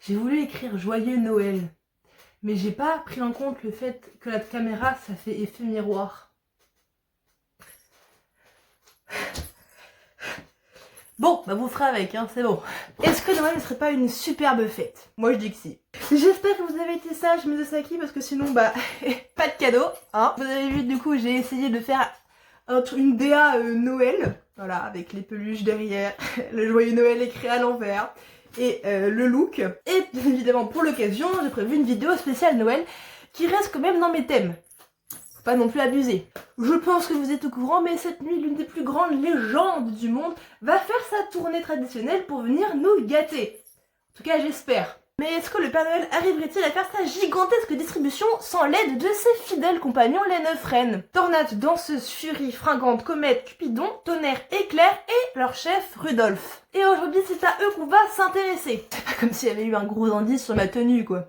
J'ai voulu écrire Joyeux Noël, mais j'ai pas pris en compte le fait que la caméra, ça fait effet miroir. Bon, bah vous ferez avec, hein, c'est bon. Est-ce que Noël ne serait pas une superbe fête? Moi je dis que si. J'espère que vous avez été sages, mes Osaki, parce que sinon, bah, pas de cadeau, hein. Vous avez vu, du coup, j'ai essayé de faire une DA Noël, voilà, avec les peluches derrière, le joyeux Noël écrit à l'envers, et le look. Et bien évidemment, pour l'occasion, j'ai prévu une vidéo spéciale Noël, qui reste quand même dans mes thèmes. Faut pas non plus abuser. Je pense que vous êtes au courant, mais cette nuit, l'une des plus grandes légendes du monde va faire sa tournée traditionnelle pour venir nous gâter. En tout cas, j'espère. Mais est-ce que le Père Noël arriverait-il à faire sa gigantesque distribution sans l'aide de ses fidèles compagnons, les 9 reines? Tornade, danseuse, furie, fringante, comète, cupidon, tonnerre, éclair et leur chef Rudolph. Et aujourd'hui, c'est à eux qu'on va s'intéresser. C'est pas comme s'il y avait eu un gros indice sur ma tenue, quoi.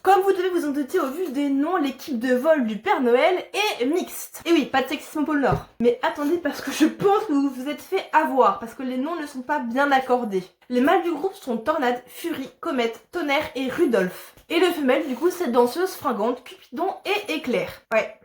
Comme vous devez vous en douter au vu des noms, l'équipe de vol du Père Noël est mixte. Et oui, pas de sexisme au pôle Nord. Mais attendez, parce que je pense que vous vous êtes fait avoir, parce que les noms ne sont pas bien accordés. Les mâles du groupe sont Tornade, Furie, Comète, Tonnerre et Rudolph. Et le femelle, du coup, c'est Danseuse, Fringante, Cupidon et Éclair. Ouais,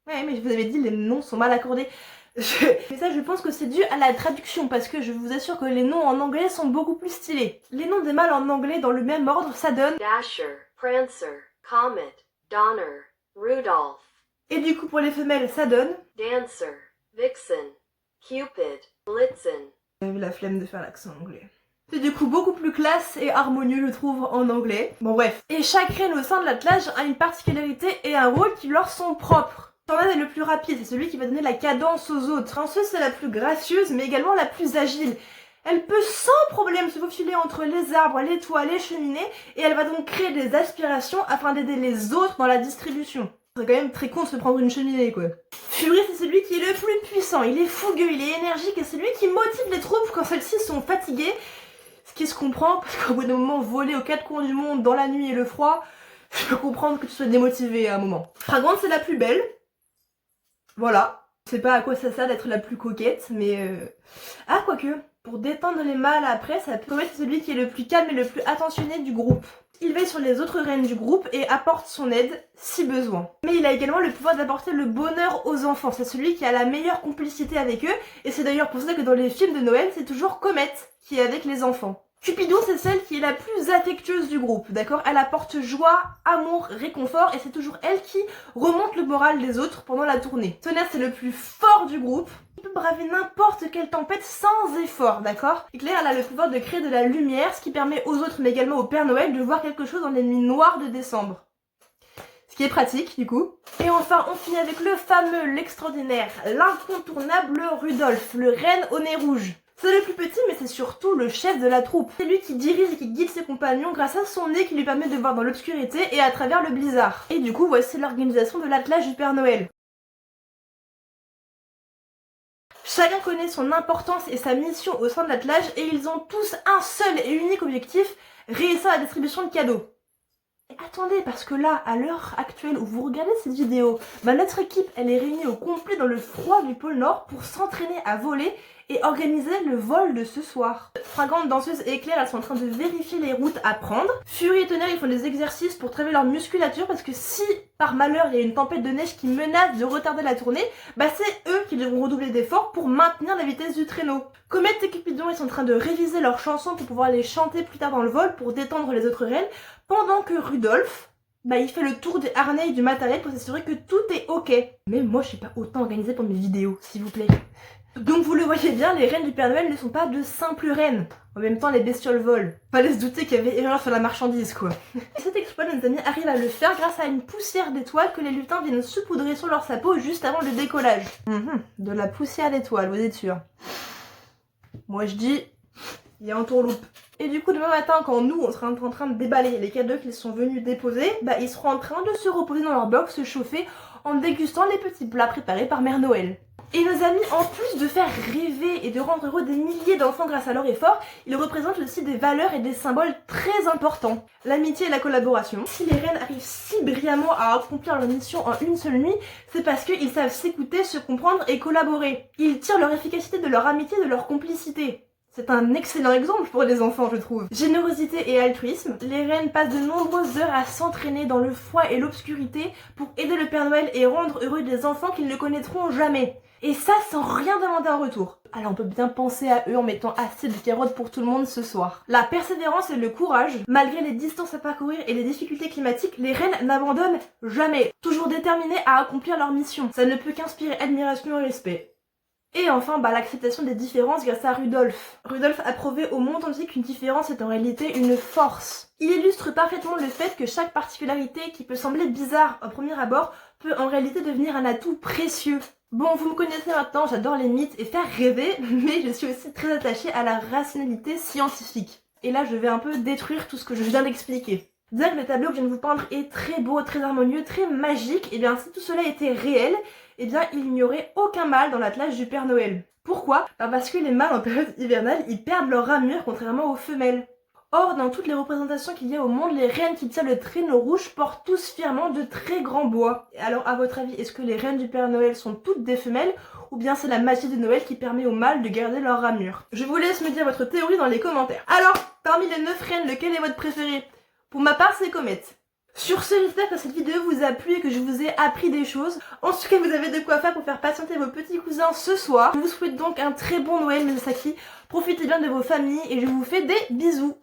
mais je vous avais dit, les noms sont mal accordés. Mais ça, je pense que c'est dû à la traduction, parce que je vous assure que les noms en anglais sont beaucoup plus stylés. Les noms des mâles en anglais dans le même ordre, ça donne Dasher, Prancer, Comet, Donner, Rudolph. Et du coup, pour les femelles, ça donne Dancer, Vixen, Cupid, Blitzen. J'avais la flemme de faire l'accent anglais. C'est du coup beaucoup plus classe et harmonieux, je trouve, en anglais. Bon bref. Et chaque reine au sein de l'attelage a une particularité et un rôle qui leur sont propres. Tornade est le plus rapide, c'est celui qui va donner la cadence aux autres. Ensuite, c'est la plus gracieuse, mais également la plus agile. Elle peut sans problème se faufiler entre les arbres, les toits, les cheminées, et elle va donc créer des aspirations afin d'aider les autres dans la distribution. C'est quand même très con de se prendre une cheminée, quoi. Fury, c'est celui qui est le plus puissant, il est fougueux, il est énergique, et c'est lui qui motive les troupes quand celles-ci sont fatiguées. Ce qui se comprend, parce qu'au bout d'un moment, voler aux quatre coins du monde dans la nuit et le froid, je peux comprendre que tu sois démotivé à un moment. Fragante, c'est la plus belle. Voilà. Je sais pas à quoi ça sert d'être la plus coquette, mais ah, quoique. Pour détendre les mâles après, ça peut être celui qui est le plus calme et le plus attentionné du groupe. Il veille sur les autres reines du groupe et apporte son aide si besoin. Mais il a également le pouvoir d'apporter le bonheur aux enfants. C'est celui qui a la meilleure complicité avec eux. Et c'est d'ailleurs pour ça que dans les films de Noël, c'est toujours Comète qui est avec les enfants. Cupidon, c'est celle qui est la plus affectueuse du groupe, d'accord? Elle apporte joie, amour, réconfort et c'est toujours elle qui remonte le moral des autres pendant la tournée. Tonnerre, c'est le plus fort du groupe. Il peut braver n'importe quelle tempête sans effort, d'accord? Éclair, elle a le pouvoir de créer de la lumière, ce qui permet aux autres, mais également au Père Noël, de voir quelque chose dans les nuits noires de décembre. Ce qui est pratique, du coup. Et enfin, on finit avec le fameux, l'extraordinaire, l'incontournable Rudolph, le renne au nez rouge. C'est le plus petit, mais c'est surtout le chef de la troupe. C'est lui qui dirige et qui guide ses compagnons grâce à son nez qui lui permet de voir dans l'obscurité et à travers le blizzard. Et du coup, voici l'organisation de l'attelage du Père Noël. Chacun connaît son importance et sa mission au sein de l'attelage et ils ont tous un seul et unique objectif, réussir la distribution de cadeaux. Et attendez, parce que là, à l'heure actuelle où vous regardez cette vidéo, notre équipe, elle est réunie au complet dans le froid du pôle Nord pour s'entraîner à voler et organiser le vol de ce soir. Fringante, danseuse et éclair, elles sont en train de vérifier les routes à prendre. Fury et Tonnerre, ils font des exercices pour travailler leur musculature parce que si, par malheur, il y a une tempête de neige qui menace de retarder la tournée, bah c'est eux qui devront redoubler d'efforts pour maintenir la vitesse du traîneau. Comète et Cupidon, ils sont en train de réviser leurs chansons pour pouvoir les chanter plus tard dans le vol pour détendre les autres reines, pendant que Rudolph, bah il fait le tour des harnais et du matériel pour s'assurer que tout est ok. Mais moi je suis pas autant organisée pour mes vidéos, s'il vous plaît. Donc vous le voyez bien, les reines du Père Noël ne sont pas de simples reines. En même temps, les bestioles volent. Fallait se douter qu'il y avait erreur sur la marchandise, quoi. Et cet exploit, nos amis arrivent à le faire grâce à une poussière d'étoiles que les lutins viennent saupoudrer sur leur sapot juste avant le décollage. De la poussière d'étoiles, vous êtes sûr? Moi je dis, il y a un tourloupe. Et du coup, demain matin, quand nous, on sera en train de déballer les cadeaux qu'ils sont venus déposer, bah ils seront en train de se reposer dans leur box, se chauffer, en dégustant les petits plats préparés par Mère Noël. Et nos amis, en plus de faire rêver et de rendre heureux des milliers d'enfants grâce à leur effort, ils représentent aussi des valeurs et des symboles très importants. L'amitié et la collaboration. Si les reines arrivent si brillamment à accomplir leur mission en une seule nuit, c'est parce qu'ils savent s'écouter, se comprendre et collaborer. Ils tirent leur efficacité de leur amitié, de leur complicité. C'est un excellent exemple pour les enfants, je trouve. Générosité et altruisme, les reines passent de nombreuses heures à s'entraîner dans le froid et l'obscurité pour aider le Père Noël et rendre heureux des enfants qu'ils ne connaîtront jamais. Et ça sans rien demander en retour. Alors on peut bien penser à eux en mettant assez de carottes pour tout le monde ce soir. La persévérance et le courage, malgré les distances à parcourir et les difficultés climatiques, les reines n'abandonnent jamais. Toujours déterminées à accomplir leur mission. Ça ne peut qu'inspirer admiration et respect. Et enfin, l'acceptation des différences grâce à Rudolf. Rudolf a prouvé au monde entier qu'une différence est en réalité une force. Il illustre parfaitement le fait que chaque particularité qui peut sembler bizarre au premier abord peut en réalité devenir un atout précieux. Bon, vous me connaissez maintenant, j'adore les mythes et faire rêver, mais je suis aussi très attachée à la rationalité scientifique. Et là, je vais un peu détruire tout ce que je viens d'expliquer. Dire que le tableau que je viens de vous peindre est très beau, très harmonieux, très magique, et bien si tout cela était réel, eh bien il n'y aurait aucun mâle dans l'attelage du Père Noël. Pourquoi ? Parce que les mâles en période hivernale, ils perdent leur ramure contrairement aux femelles. Or, dans toutes les représentations qu'il y a au monde, les reines qui tirent le traîneau rouge portent tous fièrement de très grands bois. Et alors, à votre avis, est-ce que les reines du Père Noël sont toutes des femelles, ou bien c'est la magie de Noël qui permet aux mâles de garder leur ramure ? Je vous laisse me dire votre théorie dans les commentaires. Alors, parmi les 9 reines, lequel est votre préféré ? Pour ma part, c'est Comet. Sur ce, j'espère que cette vidéo vous a plu et que je vous ai appris des choses. En tout cas, vous avez de quoi faire pour faire patienter vos petits cousins ce soir. Je vous souhaite donc un très bon Noël, mes Saki. Profitez bien de vos familles et je vous fais des bisous.